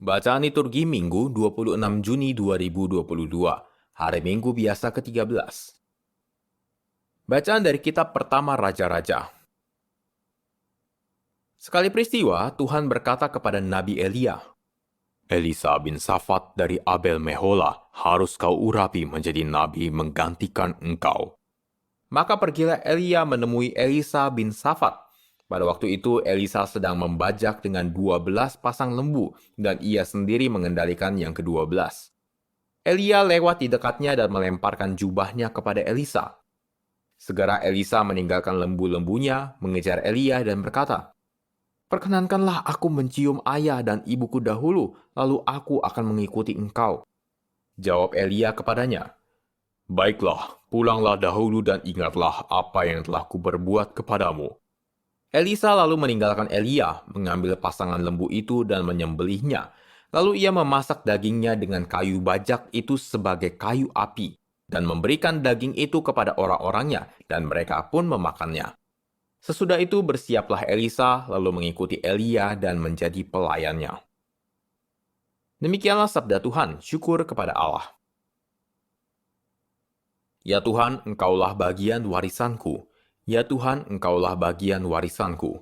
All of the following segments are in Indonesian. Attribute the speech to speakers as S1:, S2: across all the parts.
S1: Bacaan liturgi Minggu 26 Juni 2022, hari Minggu biasa ke-13. Bacaan dari kitab pertama Raja-Raja. Sekali peristiwa, Tuhan berkata kepada Nabi Elia, Elisa bin Safat dari Abel Mehola harus kau urapi menjadi nabi menggantikan engkau. Maka pergilah Elia menemui Elisa bin Safat. Pada waktu itu Elisa sedang membajak dengan 12 pasang lembu dan ia sendiri mengendalikan yang ke-12. Elia lewat di dekatnya dan melemparkan jubahnya kepada Elisa. Segera Elisa meninggalkan lembu-lembunya, mengejar Elia dan berkata, "Perkenankanlah aku mencium ayah dan ibuku dahulu, lalu aku akan mengikuti engkau." Jawab Elia kepadanya, "Baiklah, pulanglah dahulu dan ingatlah apa yang telah kuperbuat kepadamu." Elisa lalu meninggalkan Elia, mengambil pasangan lembu itu dan menyembelihnya. Lalu ia memasak dagingnya dengan kayu bajak itu sebagai kayu api, dan memberikan daging itu kepada orang-orangnya, dan mereka pun memakannya. Sesudah itu bersiaplah Elisa, lalu mengikuti Elia dan menjadi pelayannya. Demikianlah sabda Tuhan, syukur kepada Allah. Ya Tuhan, Engkaulah bagian warisanku. Ya Tuhan, Engkaulah bagian warisanku.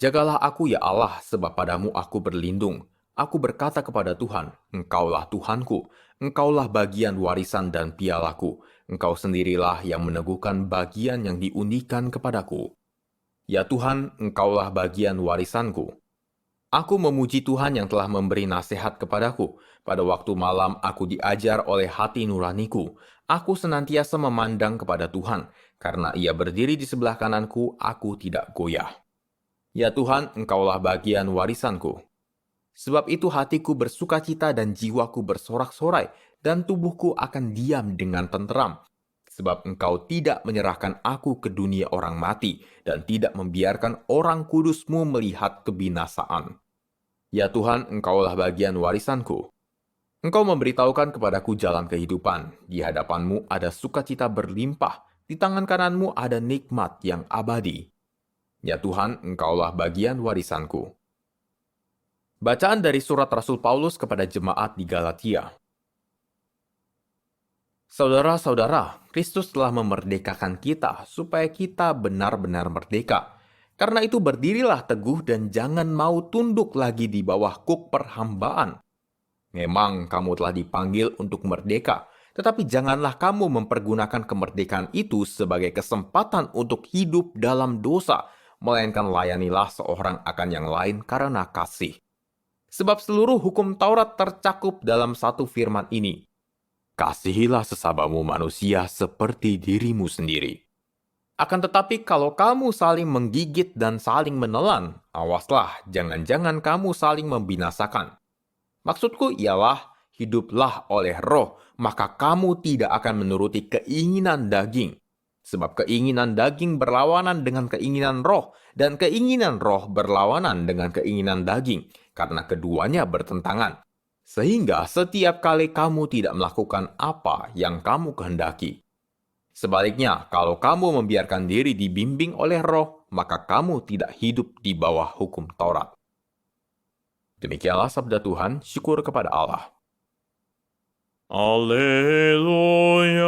S1: Jagalah aku ya Allah, sebab padamu aku berlindung. Aku berkata kepada Tuhan, Engkaulah Tuhanku, Engkaulah bagian warisan dan pialaku. Engkau sendirilah yang meneguhkan bagian yang diundikan kepadaku. Ya Tuhan, Engkaulah bagian warisanku. Aku memuji Tuhan yang telah memberi nasihat kepadaku. Pada waktu malam aku diajar oleh hati nuraniku. Aku senantiasa memandang kepada Tuhan. Karena ia berdiri di sebelah kananku, aku tidak goyah. Ya Tuhan, Engkaulah bagian warisanku. Sebab itu hatiku bersukacita dan jiwaku bersorak-sorai, dan tubuhku akan diam dengan tenteram. Sebab Engkau tidak menyerahkan aku ke dunia orang mati, dan tidak membiarkan orang kudus-Mu melihat kebinasaan. Ya Tuhan, Engkaulah bagian warisanku. Engkau memberitahukan kepadaku jalan kehidupan. Di hadapan-Mu ada sukacita berlimpah, di tangan kanan-Mu ada nikmat yang abadi. Ya Tuhan, Engkaulah bagian warisanku. Bacaan dari surat Rasul Paulus kepada jemaat di Galatia. Saudara-saudara, Kristus telah memerdekakan kita supaya kita benar-benar merdeka. Karena itu berdirilah teguh dan jangan mau tunduk lagi di bawah kuk perhambaan. Memang kamu telah dipanggil untuk merdeka, tetapi janganlah kamu mempergunakan kemerdekaan itu sebagai kesempatan untuk hidup dalam dosa, melainkan layanilah seorang akan yang lain karena kasih. Sebab seluruh hukum Taurat tercakup dalam satu firman ini. Kasihilah sesamamu manusia seperti dirimu sendiri. Akan tetapi kalau kamu saling menggigit dan saling menelan, awaslah, jangan-jangan kamu saling membinasakan. Maksudku ialah, hiduplah oleh roh, maka kamu tidak akan menuruti keinginan daging. Sebab keinginan daging berlawanan dengan keinginan roh, dan keinginan roh berlawanan dengan keinginan daging, karena keduanya bertentangan. Sehingga setiap kali kamu tidak melakukan apa yang kamu kehendaki. Sebaliknya, kalau kamu membiarkan diri dibimbing oleh roh, maka kamu tidak hidup di bawah hukum Taurat. Demikianlah sabda Tuhan, syukur kepada Allah.
S2: Alleluia,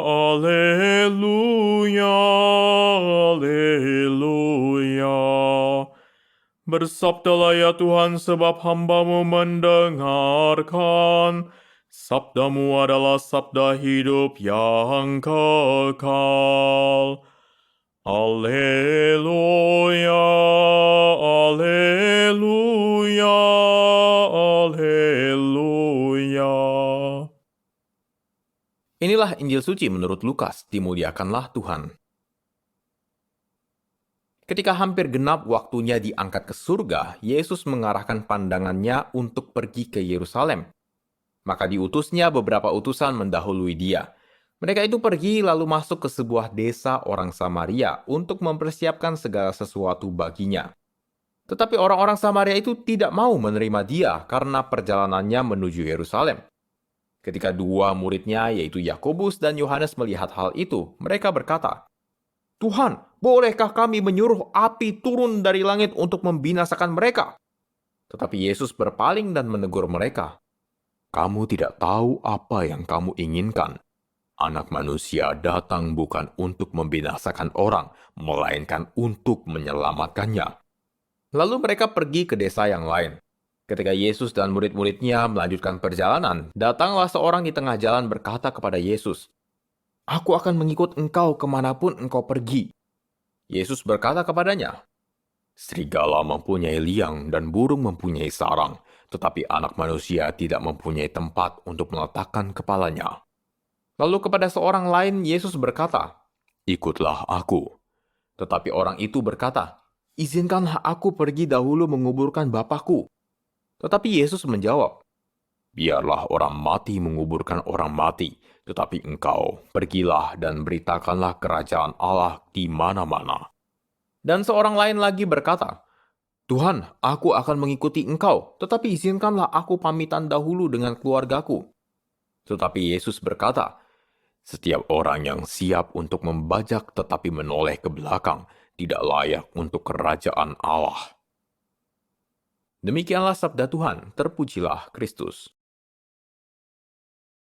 S2: alleluia, alleluia. Bersabdalah ya Tuhan sebab hamba-Mu mendengarkan. Sabda-Mu adalah sabda hidup yang kekal. Alleluia, alleluia, alleluia.
S1: Inilah Injil suci menurut Lukas, dimuliakanlah Tuhan. Ketika hampir genap waktunya diangkat ke surga, Yesus mengarahkan pandangannya untuk pergi ke Yerusalem. Maka diutusnya beberapa utusan mendahului dia. Mereka itu pergi lalu masuk ke sebuah desa orang Samaria untuk mempersiapkan segala sesuatu baginya. Tetapi orang-orang Samaria itu tidak mau menerima dia karena perjalanannya menuju Yerusalem. Ketika dua muridnya, yaitu Yakobus dan Yohanes melihat hal itu, mereka berkata, "Tuhan, bolehkah kami menyuruh api turun dari langit untuk membinasakan mereka?" Tetapi Yesus berpaling dan menegur mereka. Kamu tidak tahu apa yang kamu inginkan. Anak manusia datang bukan untuk membinasakan orang, melainkan untuk menyelamatkannya. Lalu mereka pergi ke desa yang lain. Ketika Yesus dan murid-muridnya melanjutkan perjalanan, datanglah seorang di tengah jalan berkata kepada Yesus, Aku akan mengikut engkau kemanapun engkau pergi. Yesus berkata kepadanya, Serigala mempunyai liang dan burung mempunyai sarang, tetapi anak manusia tidak mempunyai tempat untuk meletakkan kepalanya. Lalu kepada seorang lain Yesus berkata, Ikutlah aku. Tetapi orang itu berkata, Izinkanlah aku pergi dahulu menguburkan Bapakku. Tetapi Yesus menjawab, Biarlah orang mati menguburkan orang mati, tetapi engkau pergilah dan beritakanlah kerajaan Allah di mana-mana. Dan seorang lain lagi berkata, Tuhan, aku akan mengikuti engkau, tetapi izinkanlah aku pamitan dahulu dengan keluargaku. Tetapi Yesus berkata, Setiap orang yang siap untuk membajak tetapi menoleh ke belakang tidak layak untuk kerajaan Allah. Demikianlah sabda Tuhan, terpujilah Kristus.